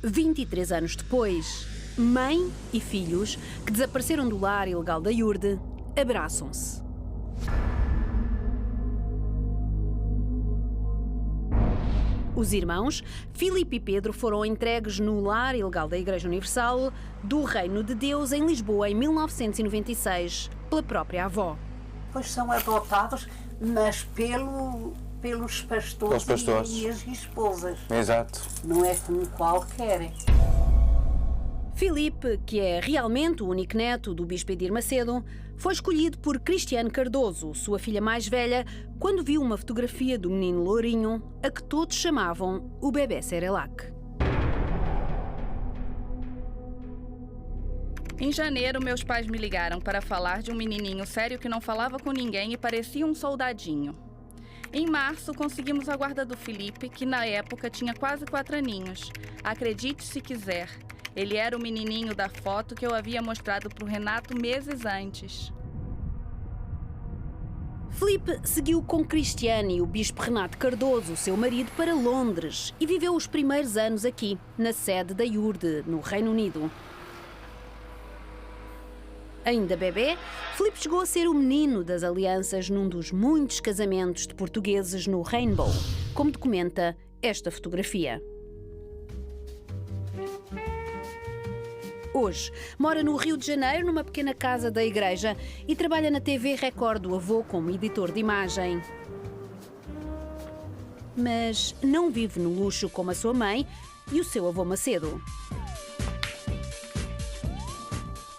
23 anos depois, mãe e filhos que desapareceram do lar ilegal da Iurde abraçam-se. Os irmãos, Filipe e Pedro, foram entregues no lar ilegal da Igreja Universal do Reino de Deus em Lisboa em 1996 pela própria avó. Pois são adotados, mas pelos pastores. E as esposas. Exato. Não é como qualquer. Filipe, que é realmente o único neto do bispo Edir Macedo, foi escolhido por Cristiane Cardoso, sua filha mais velha, quando viu uma fotografia do menino lourinho, a que todos chamavam o bebê Cerelac. Em janeiro, meus pais me ligaram para falar de um menininho sério que não falava com ninguém e parecia um soldadinho. Em março, conseguimos a guarda do Filipe, que na época tinha quase 4 aninhos. Acredite se quiser, ele era o menininho da foto que eu havia mostrado para o Renato meses antes. Filipe seguiu com Cristiane e o bispo Renato Cardoso, seu marido, para Londres e viveu os primeiros anos aqui, na sede da Iurde, no Reino Unido. Ainda bebê, Filipe chegou a ser o menino das alianças num dos muitos casamentos de portugueses no Rainbow, como documenta esta fotografia. Hoje, mora no Rio de Janeiro, numa pequena casa da igreja, e trabalha na TV Record do avô como editor de imagem. Mas não vive no luxo como a sua mãe e o seu avô Macedo.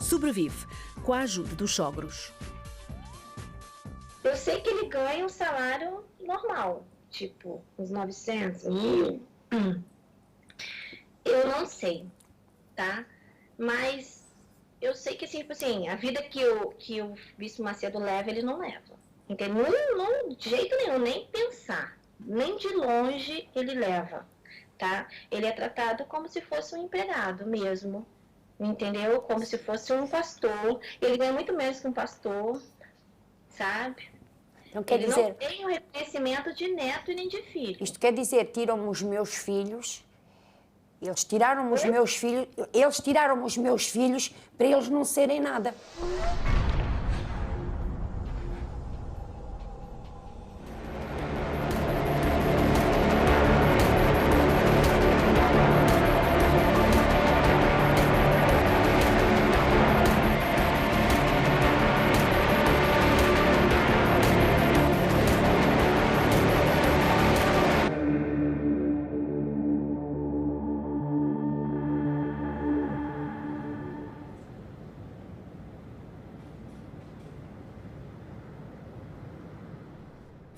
Sobrevive com a ajuda dos sogros. Eu sei que ele ganha um salário normal, tipo uns 900 mil. Eu não sei, tá? Mas eu sei que, tipo assim, a vida que o bispo Macedo leva, ele não leva. Entendeu? Não, de jeito nenhum, nem pensar. Nem de longe ele leva, tá? Ele é tratado como se fosse um empregado mesmo. Entendeu? Como se fosse um pastor. Ele ganha muito menos que um pastor, sabe? Então quer ele dizer, não tem o reconhecimento de neto e nem de filho. isto quer dizer, tiram-me os meus filhos, eles tiraram-me os meus filhos para eles não serem nada.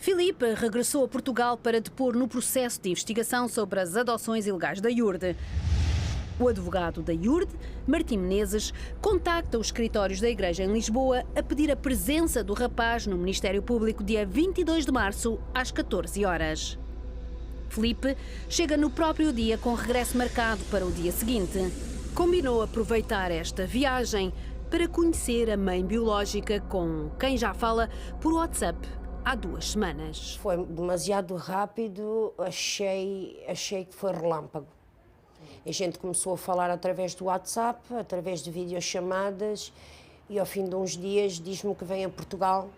Filipe regressou a Portugal para depor no processo de investigação sobre as adoções ilegais da Iurde. O advogado da Iurde, Martim Menezes, contacta os escritórios da Igreja em Lisboa a pedir a presença do rapaz no Ministério Público dia 22 de março, às 14 horas. Filipe chega no próprio dia com regresso marcado para o dia seguinte. Combinou aproveitar esta viagem para conhecer a mãe biológica com quem já fala por WhatsApp há 2 semanas. Foi demasiado rápido, achei que foi relâmpago. A gente começou a falar através do WhatsApp, através de videochamadas e ao fim de uns dias diz-me que vem a Portugal.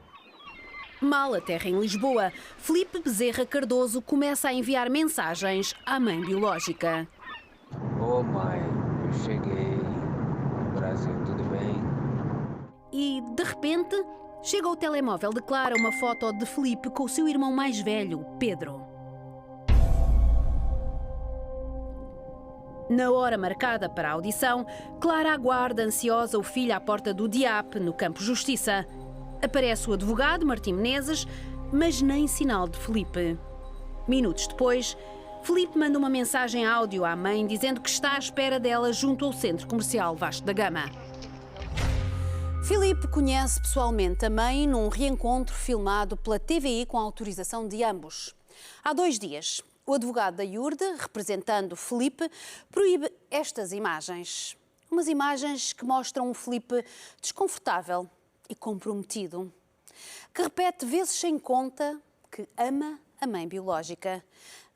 Mal a terra em Lisboa, Filipe Bezerra Cardoso começa a enviar mensagens à mãe biológica. Ô mãe, eu cheguei no Brasil, tudo bem? E, de repente, chega ao telemóvel de Clara uma foto de Filipe com o seu irmão mais velho, Pedro. Na hora marcada para a audição, Clara aguarda ansiosa o filho à porta do DIAP, no Campo Justiça. Aparece o advogado, Martim Menezes, mas nem sinal de Filipe. Minutos depois, Filipe manda uma mensagem áudio à mãe dizendo que está à espera dela junto ao Centro Comercial Vasco da Gama. Filipe conhece pessoalmente a mãe num reencontro filmado pela TVI com a autorização de ambos. Há 2 dias, o advogado da Iurde, representando Filipe, proíbe estas imagens. Umas imagens que mostram um Filipe desconfortável e comprometido, que repete vezes sem conta que ama a mãe biológica,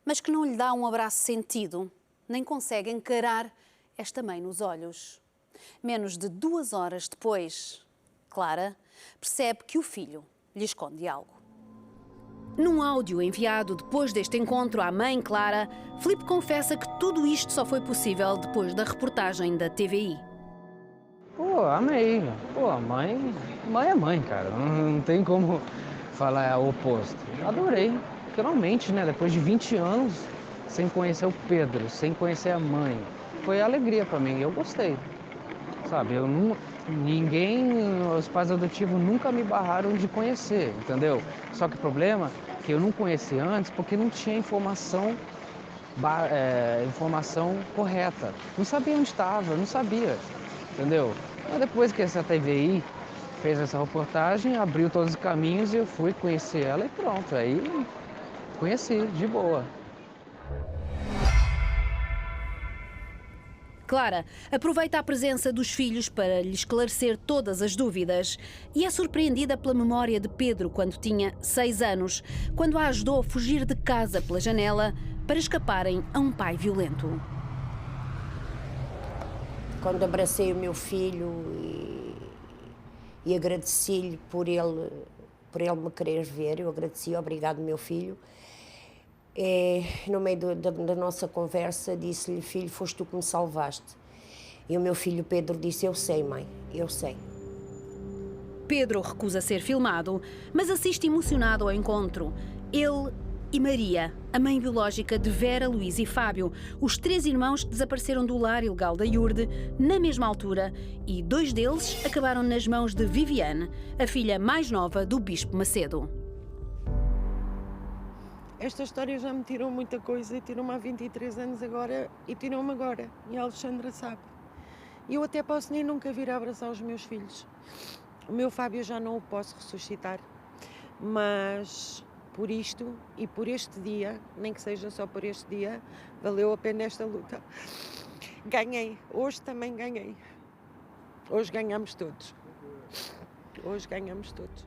mas que não lhe dá um abraço sentido nem consegue encarar esta mãe nos olhos. Menos de 2 horas depois, Clara percebe que o filho lhe esconde algo. Num áudio enviado depois deste encontro à mãe Clara, Filipe confessa que tudo isto só foi possível depois da reportagem da TVI. Pô, amei. Pô, a mãe é mãe, cara. Não tem como falar o oposto. Adorei. Finalmente, né? Depois de 20 anos, sem conhecer o Pedro, sem conhecer a mãe. Foi alegria pra mim, eu gostei. Sabe, os pais adotivos nunca me barraram de conhecer, entendeu? Só que o problema é que eu não conheci antes porque não tinha informação correta. Não sabia onde estava, não sabia, entendeu? Mas depois que essa TVI fez essa reportagem, abriu todos os caminhos e eu fui conhecer ela e pronto. Aí conheci, de boa. Clara aproveita a presença dos filhos para lhe esclarecer todas as dúvidas e é surpreendida pela memória de Pedro quando tinha 6 anos, quando a ajudou a fugir de casa pela janela para escaparem a um pai violento. Quando abracei o meu filho e agradeci-lhe por ele me querer ver, eu agradeci, obrigado meu filho. No meio da nossa conversa, disse-lhe, filho, foste tu que me salvaste. E o meu filho Pedro disse, eu sei, mãe, eu sei. Pedro recusa ser filmado, mas assiste emocionado ao encontro. Ele e Maria, a mãe biológica de Vera, Luís e Fábio, os 3 irmãos que desapareceram do lar ilegal da Iurde, na mesma altura, e 2 deles acabaram nas mãos de Viviane, a filha mais nova do Bispo Macedo. Esta história já me tirou muita coisa, tirou-me há 23 anos agora e tirou-me agora, e a Alexandra sabe. E eu até posso nem nunca vir a abraçar os meus filhos. O meu Fábio já não o posso ressuscitar, mas por isto e por este dia, nem que seja só por este dia, valeu a pena esta luta. Ganhei, hoje também ganhei. Hoje ganhamos todos. Hoje ganhamos todos.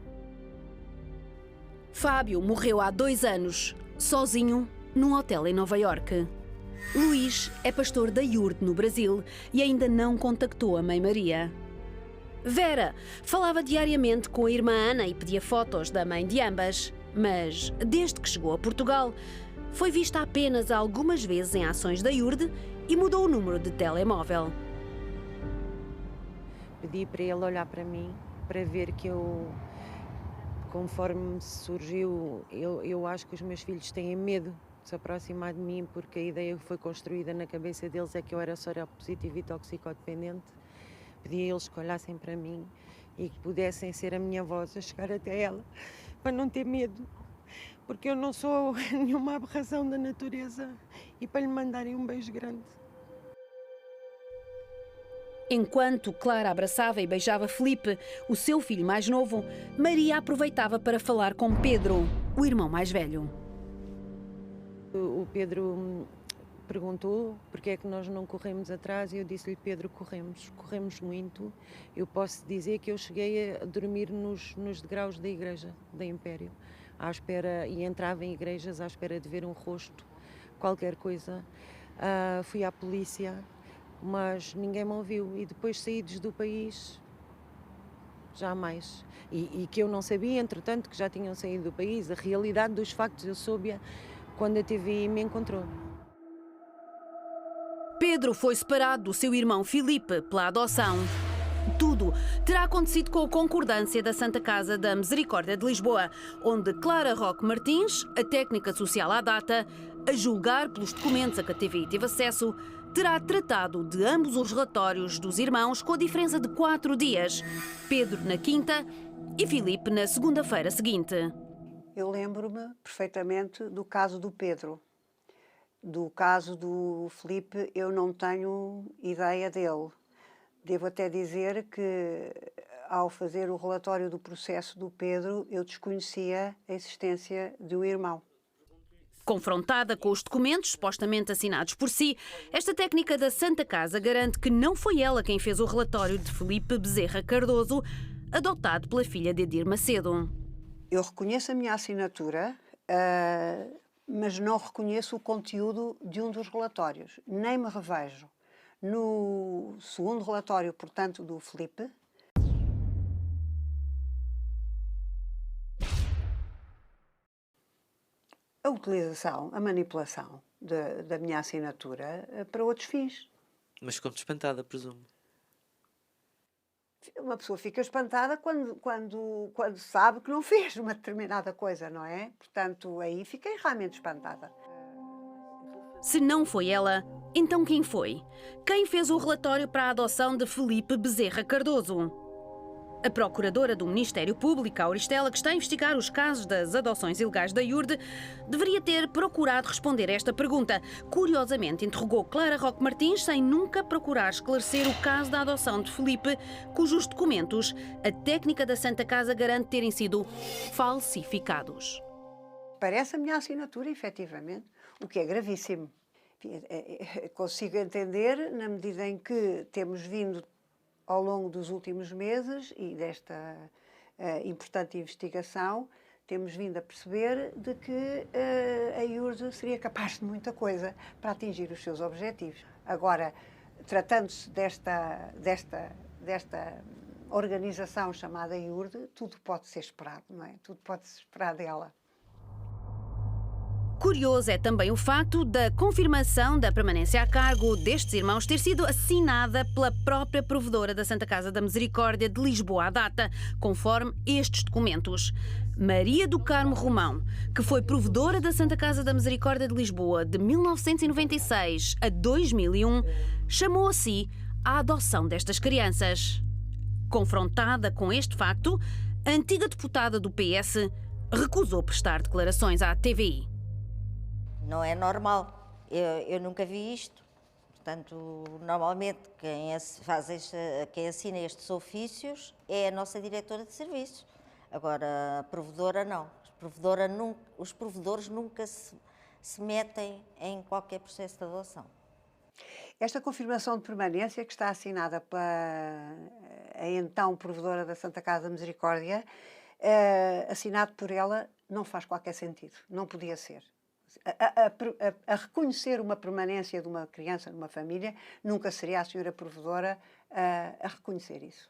Fábio morreu há 2 anos, sozinho, num hotel em Nova Iorque. Luís é pastor da Iurde, no Brasil, e ainda não contactou a Mãe Maria. Vera falava diariamente com a irmã Ana e pedia fotos da mãe de ambas, mas desde que chegou a Portugal, foi vista apenas algumas vezes em ações da Iurde e mudou o número de telemóvel. Pedi para ele olhar para mim, para ver que eu... Conforme surgiu, eu acho que os meus filhos têm medo de se aproximar de mim porque a ideia que foi construída na cabeça deles é que eu era soropositiva e toxicodependente. Pedi a eles que olhassem para mim e que pudessem ser a minha voz a chegar até ela, para não ter medo, porque eu não sou nenhuma aberração da natureza, e para lhe mandarem um beijo grande. Enquanto Clara abraçava e beijava Filipe, o seu filho mais novo, Maria aproveitava para falar com Pedro, o irmão mais velho. O Pedro perguntou porque é que nós não corremos atrás e eu disse-lhe, Pedro, corremos muito. Eu posso dizer que eu cheguei a dormir nos degraus da igreja, da Império, à espera, e entrava em igrejas à espera de ver um rosto, qualquer coisa. Fui à polícia, mas ninguém me ouviu, e depois saídos do país, jamais. E que eu não sabia, entretanto, que já tinham saído do país. A realidade dos factos eu soube quando a TVI me encontrou. Pedro foi separado do seu irmão Filipe pela adoção. Tudo terá acontecido com a concordância da Santa Casa da Misericórdia de Lisboa, onde Clara Roque Martins, a técnica social à data, a julgar pelos documentos a que a TVI teve acesso, terá tratado de ambos os relatórios dos irmãos com a diferença de 4 dias. Pedro na quinta e Filipe na segunda-feira seguinte. Eu lembro-me perfeitamente do caso do Pedro. Do caso do Filipe, eu não tenho ideia dele. Devo até dizer que, ao fazer o relatório do processo do Pedro, eu desconhecia a existência de um irmão. Confrontada com os documentos supostamente assinados por si, esta técnica da Santa Casa garante que não foi ela quem fez o relatório de Filipe Bezerra Cardoso, adotado pela filha de Edir Macedo. Eu reconheço a minha assinatura mas não reconheço o conteúdo de um dos relatórios, nem me revejo no segundo relatório, portanto, do Filipe. A utilização, a manipulação da minha assinatura para outros fins. Mas ficou-te espantada, presumo. Uma pessoa fica espantada quando sabe que não fez uma determinada coisa, não é? Portanto, aí fiquei realmente espantada. Se não foi ela, então quem foi? Quem fez o relatório para a adoção de Filipe Bezerra Cardoso? A procuradora do Ministério Público, Auristela, que está a investigar os casos das adoções ilegais da IURD, deveria ter procurado responder esta pergunta. Curiosamente, interrogou Clara Roque Martins sem nunca procurar esclarecer o caso da adoção de Filipe, cujos documentos a técnica da Santa Casa garante terem sido falsificados. Parece a minha assinatura, efetivamente, o que é gravíssimo. Consigo entender na medida em que temos vindo ao longo dos últimos meses e desta importante investigação, temos vindo a perceber de que a IURD seria capaz de muita coisa para atingir os seus objetivos. Agora, tratando-se desta organização chamada IURD, tudo pode ser esperado, não é? Tudo pode-se esperar dela. Curioso é também o facto da confirmação da permanência a cargo destes irmãos ter sido assinada pela própria provedora da Santa Casa da Misericórdia de Lisboa à data, conforme estes documentos. Maria do Carmo Romão, que foi provedora da Santa Casa da Misericórdia de Lisboa de 1996 a 2001, chamou a si a adoção destas crianças. Confrontada com este facto, a antiga deputada do PS recusou prestar declarações à TVI. Não é normal, eu nunca vi isto. Portanto, normalmente quem assina estes ofícios é a nossa diretora de serviços. Agora, a provedora não. Os provedores nunca se metem em qualquer processo de adoção. Esta confirmação de permanência, que está assinada pela a então provedora da Santa Casa da Misericórdia, assinado por ela, não faz qualquer sentido, não podia ser. A reconhecer uma permanência de uma criança numa família, nunca seria a senhora provedora a reconhecer isso.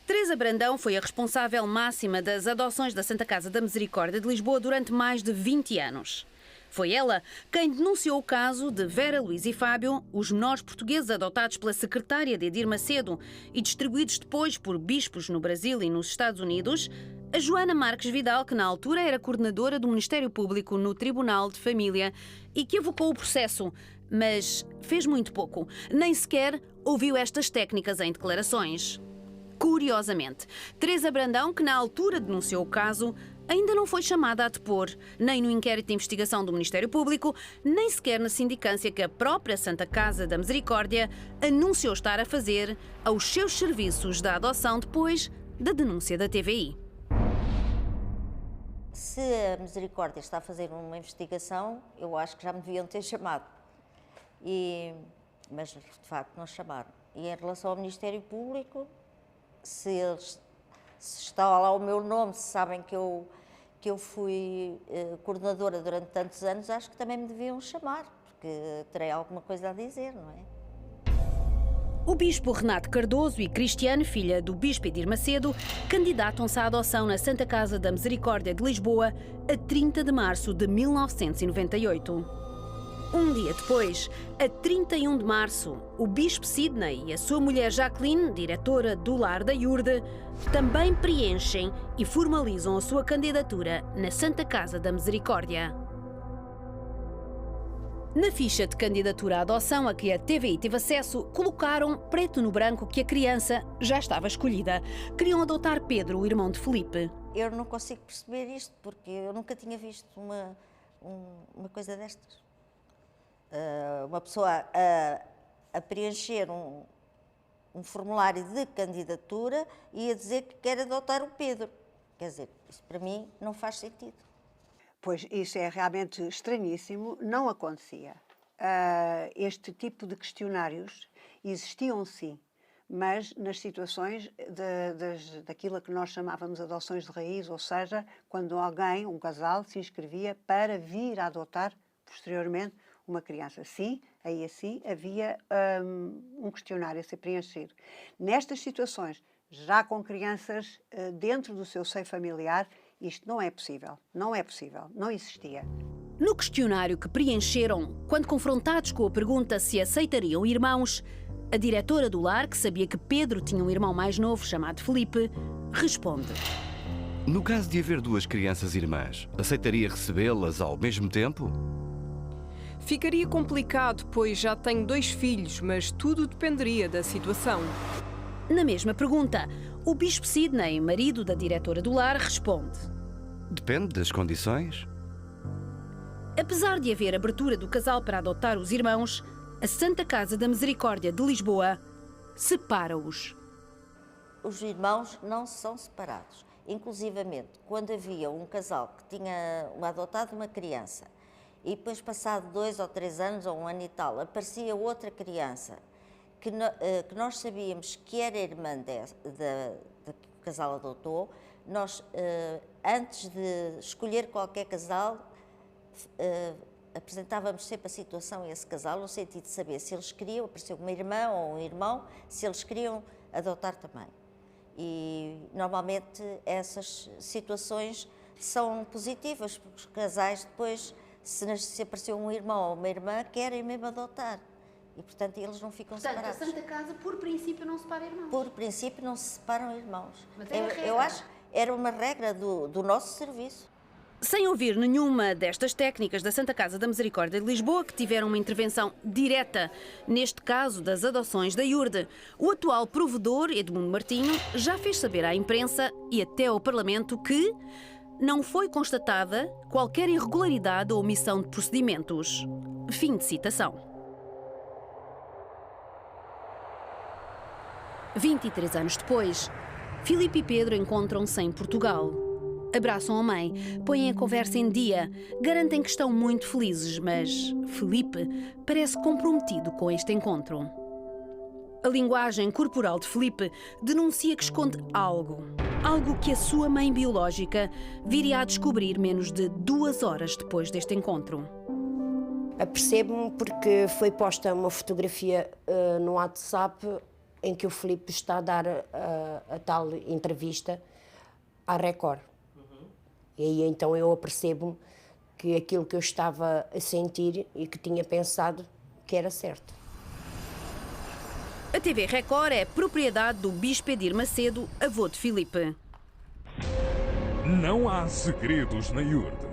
Teresa Brandão foi a responsável máxima das adoções da Santa Casa da Misericórdia de Lisboa durante mais de 20 anos. Foi ela quem denunciou o caso de Vera Luís e Fábio, os menores portugueses adotados pela secretária de Edir Macedo e distribuídos depois por bispos no Brasil e nos Estados Unidos, a Joana Marques Vidal, que na altura era coordenadora do Ministério Público no Tribunal de Família e que evocou o processo, mas fez muito pouco. Nem sequer ouviu estas técnicas em declarações. Curiosamente, Teresa Brandão, que na altura denunciou o caso, ainda não foi chamada a depor, nem no inquérito de investigação do Ministério Público, nem sequer na sindicância que a própria Santa Casa da Misericórdia anunciou estar a fazer aos seus serviços da adoção depois da denúncia da TVI. Se a Misericórdia está a fazer uma investigação, eu acho que já me deviam ter chamado. Mas, de facto, não chamaram. E em relação ao Ministério Público, se está lá o meu nome, se sabem que eu fui coordenadora durante tantos anos, acho que também me deviam chamar, porque terei alguma coisa a dizer, não é? O bispo Renato Cardoso e Cristiane, filha do bispo Edir Macedo, candidatam-se à adoção na Santa Casa da Misericórdia de Lisboa a 30 de março de 1998. Um dia depois, a 31 de março, o bispo Sidney e a sua mulher Jacqueline, diretora do Lar da IURD, também preenchem e formalizam a sua candidatura na Santa Casa da Misericórdia. Na ficha de candidatura à adoção a que a TVI teve acesso, colocaram preto no branco que a criança já estava escolhida. Queriam adotar Pedro, o irmão de Filipe. Eu não consigo perceber isto, porque eu nunca tinha visto uma coisa destas. Uma pessoa a preencher um formulário de candidatura e a dizer que quer adotar o Pedro. Quer dizer, isso para mim não faz sentido. Pois isso é realmente estranhíssimo, não acontecia. Este tipo de questionários existiam sim, mas nas situações daquilo que nós chamávamos adoções de raiz, ou seja, quando alguém, um casal, se inscrevia para vir a adotar posteriormente uma criança. Sim, aí assim havia um questionário a ser preenchido. Nestas situações, já com crianças dentro do seu seio familiar, isto não é possível, não existia. No questionário que preencheram, quando confrontados com a pergunta se aceitariam irmãos, a diretora do lar, que sabia que Pedro tinha um irmão mais novo chamado Filipe, responde: No caso de haver 2 crianças irmãs, aceitaria recebê-las ao mesmo tempo? Ficaria complicado, pois já tenho 2 filhos, mas tudo dependeria da situação. Na mesma pergunta, o bispo Sidney, marido da diretora do lar, responde: Depende das condições. Apesar de haver abertura do casal para adotar os irmãos, a Santa Casa da Misericórdia de Lisboa separa-os. Os irmãos não são separados. Inclusivamente, quando havia um casal que tinha adotado uma criança e depois, passado 2 ou 3 anos, ou 1 ano e tal, aparecia outra criança que nós sabíamos que era irmã que o casal adotou, nós, antes de escolher qualquer casal, apresentávamos sempre a situação a esse casal, no sentido de saber se eles queriam, apareceu uma irmã ou um irmão, se eles queriam adotar também. E normalmente essas situações são positivas, porque os casais depois, se apareceu um irmão ou uma irmã, querem mesmo adotar. E, portanto, eles não ficam separados. A Santa Casa, por princípio, não separa irmãos. Por princípio, não se separam irmãos. Mas é a regra. Eu acho que era uma regra do nosso serviço. Sem ouvir nenhuma destas técnicas da Santa Casa da Misericórdia de Lisboa, que tiveram uma intervenção direta, neste caso das adoções da Iurde, o atual provedor, Edmundo Martinho, já fez saber à imprensa e até ao Parlamento que não foi constatada qualquer irregularidade ou omissão de procedimentos. Fim de citação. 23 anos depois, Filipe e Pedro encontram-se em Portugal. Abraçam a mãe, põem a conversa em dia, garantem que estão muito felizes, mas Filipe parece comprometido com este encontro. A linguagem corporal de Filipe denuncia que esconde algo que a sua mãe biológica viria a descobrir menos de 2 horas depois deste encontro. Apercebo-me porque foi posta uma fotografia no WhatsApp em que o Filipe está a dar a tal entrevista à Record. E aí então eu apercebo-me que aquilo que eu estava a sentir e que tinha pensado que era certo. A TV Record é propriedade do Bispo Edir Macedo, avô de Filipe. Não há segredos na Iurde.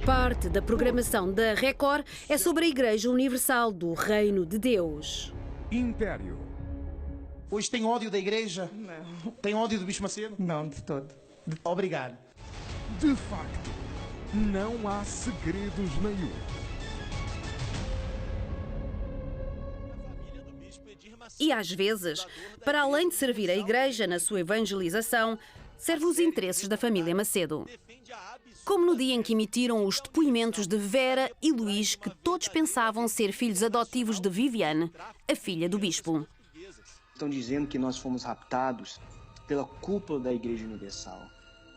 Parte da programação da Record é sobre a Igreja Universal do Reino de Deus. Império. Hoje tem ódio da Igreja? Não. Tem ódio do Bispo Macedo? Não, de todo. Obrigado. De facto, não há segredos na Iurde. E às vezes, para além de servir a Igreja na sua evangelização, serve os interesses da família Macedo. Como no dia em que emitiram os depoimentos de Vera e Luís, que todos pensavam ser filhos adotivos de Viviane, a filha do bispo. Estão dizendo que nós fomos raptados pela cúpula da Igreja Universal,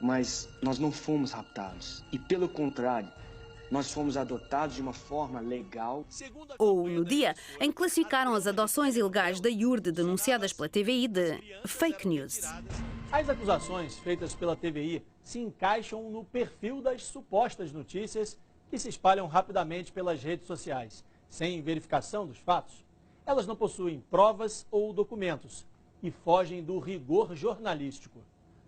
mas nós não fomos raptados. E pelo contrário, nós fomos adotados de uma forma legal. Ou no dia em que classificaram as adoções ilegais da Iurde denunciadas pela TVI de fake news. As acusações feitas pela TVI se encaixam no perfil das supostas notícias que se espalham rapidamente pelas redes sociais, sem verificação dos fatos. Elas não possuem provas ou documentos e fogem do rigor jornalístico.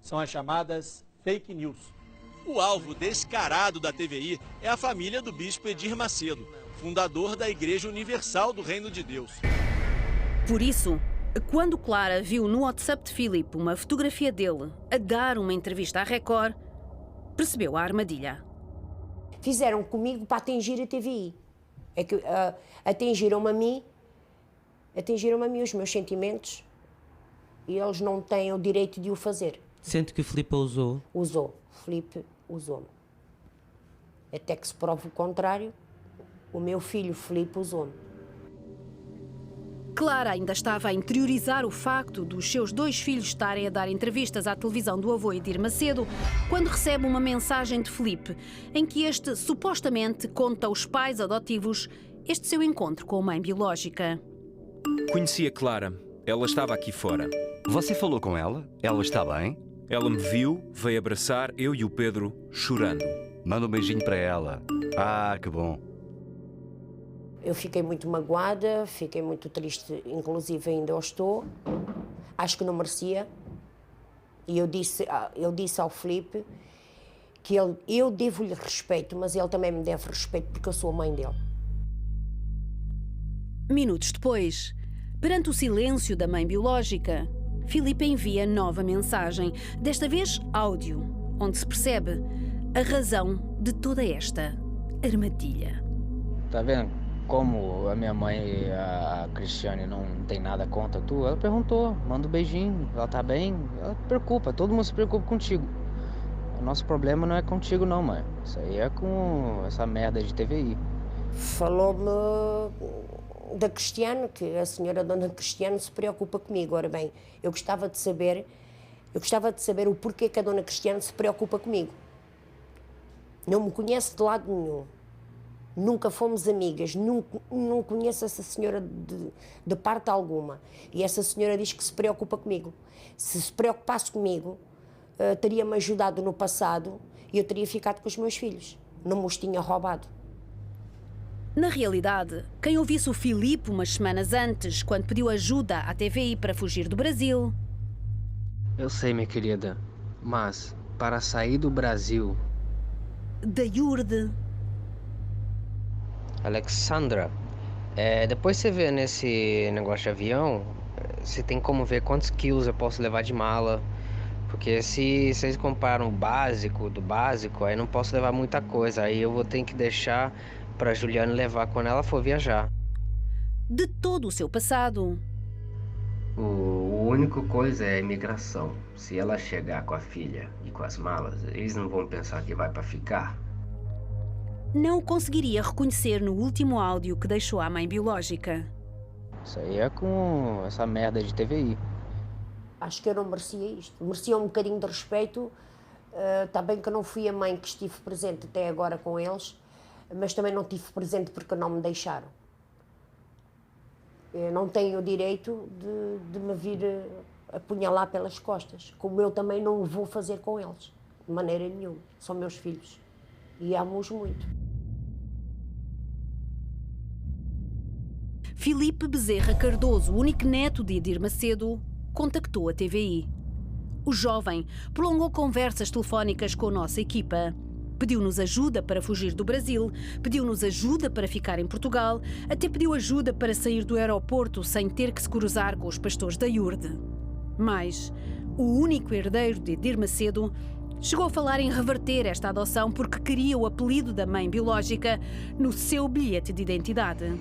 São as chamadas fake news. O alvo descarado da TVI é a família do bispo Edir Macedo, fundador da Igreja Universal do Reino de Deus. Por isso, quando Clara viu no WhatsApp de Filipe uma fotografia dele a dar uma entrevista à Record, percebeu a armadilha. Fizeram comigo para atingir a TVI. É que atingiram-me a mim os meus sentimentos, e eles não têm o direito de o fazer. Sente que o Filipe usou? Usou. Filipe usou-me. Até que se prove o contrário, o meu filho Filipe usou-me. Clara ainda estava a interiorizar o facto dos seus 2 filhos estarem a dar entrevistas à televisão do avô Edir Macedo, quando recebe uma mensagem de Filipe, em que este supostamente conta aos pais adotivos este seu encontro com a mãe biológica. Conheci a Clara. Ela estava aqui fora. Você falou com ela? Ela está bem? Ela me viu, veio abraçar eu e o Pedro, chorando. Manda um beijinho para ela. Ah, que bom. Eu fiquei muito magoada, fiquei muito triste, inclusive ainda o estou. Acho que não merecia. E eu disse ao Filipe que eu devo-lhe respeito, mas ele também me deve respeito porque eu sou a mãe dele. Minutos depois, perante o silêncio da mãe biológica, Filipe envia nova mensagem, desta vez áudio, onde se percebe a razão de toda esta armadilha. Tá vendo como a minha mãe, a Cristiane, não tem nada contra tu? Ela perguntou, manda um beijinho, ela tá bem? Ela se preocupa, todo mundo se preocupa contigo. O nosso problema não é contigo não, mãe. Isso aí é com essa merda de TVI. Falou-me da Cristiane, que a senhora dona Cristiane se preocupa comigo. Ora bem, eu gostava de saber o porquê que a dona Cristiane se preocupa comigo. Não me conhece de lado nenhum. Nunca fomos amigas, não conheço essa senhora de parte alguma. E essa senhora diz que se preocupa comigo. Se preocupasse comigo, teria-me ajudado no passado e eu teria ficado com os meus filhos. Não me os tinha roubado. Na realidade, quem ouvisse o Filipe umas semanas antes, quando pediu ajuda à TVI para fugir do Brasil... Eu sei, minha querida, mas para sair do Brasil... Da Iurde... Alexandra, depois você vê nesse negócio de avião, você tem como ver quantos quilos eu posso levar de mala. Porque se vocês comparam o básico do básico, aí não posso levar muita coisa. Aí eu vou ter que deixar para Juliana levar quando ela for viajar. De todo o seu passado. O único coisa é a imigração. Se ela chegar com a filha e com as malas, eles não vão pensar que vai para ficar. Não o conseguiria reconhecer no último áudio que deixou à mãe biológica. Isso aí é com essa merda de TVI. Acho que eu não merecia isto. Merecia um bocadinho de respeito. Está bem que eu não fui a mãe que estive presente até agora com eles, mas também não estive presente porque não me deixaram. Eu não tenho o direito de me vir apunhalar pelas costas, como eu também não o vou fazer com eles, de maneira nenhuma. São meus filhos e amo-os muito. Filipe Bezerra Cardoso, o único neto de Edir Macedo, contactou a TVI. O jovem prolongou conversas telefónicas com a nossa equipa. Pediu-nos ajuda para fugir do Brasil, pediu-nos ajuda para ficar em Portugal, até pediu ajuda para sair do aeroporto sem ter que se cruzar com os pastores da Iurde. Mas o único herdeiro de Edir Macedo chegou a falar em reverter esta adoção porque queria o apelido da mãe biológica no seu bilhete de identidade.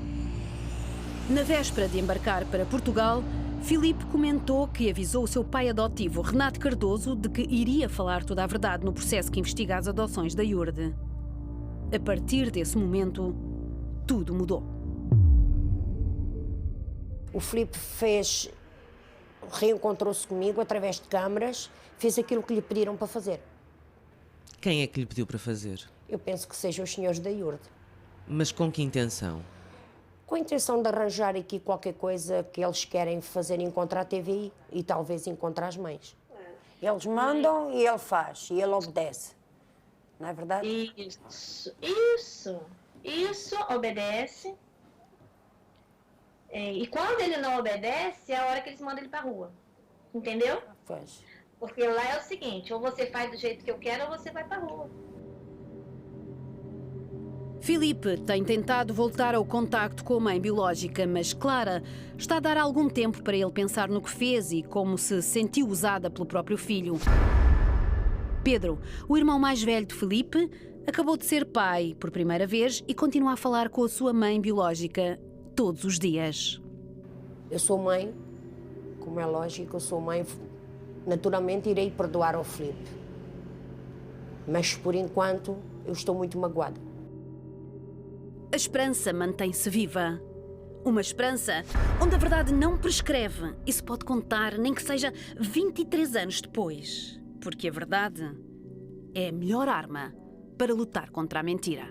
Na véspera de embarcar para Portugal, Filipe comentou que avisou o seu pai adotivo, Renato Cardoso, de que iria falar toda a verdade no processo que investiga as adoções da Iurde. A partir desse momento, tudo mudou. O Filipe reencontrou-se comigo através de câmaras, fez aquilo que lhe pediram para fazer. Quem é que lhe pediu para fazer? Eu penso que sejam os senhores da Iurde. Mas com que intenção? Com a intenção de arranjar aqui qualquer coisa que eles querem fazer encontrar a TVI e talvez encontrar as mães. Eles mandam e ele faz, e ele obedece. Não é verdade? Isso, obedece. E quando ele não obedece, é a hora que eles mandam ele pra rua. Entendeu? Faz. Porque lá é o seguinte, ou você faz do jeito que eu quero, ou você vai pra rua. Filipe tem tentado voltar ao contacto com a mãe biológica, mas Clara está a dar algum tempo para ele pensar no que fez e como se sentiu usada pelo próprio filho. Pedro, o irmão mais velho de Filipe, acabou de ser pai por primeira vez e continua a falar com a sua mãe biológica todos os dias. Eu sou mãe, como é lógico, eu sou mãe, naturalmente irei perdoar ao Filipe. Mas por enquanto eu estou muito magoada. A esperança mantém-se viva. Uma esperança onde a verdade não prescreve e se pode contar, nem que seja 23 anos depois. Porque a verdade é a melhor arma para lutar contra a mentira.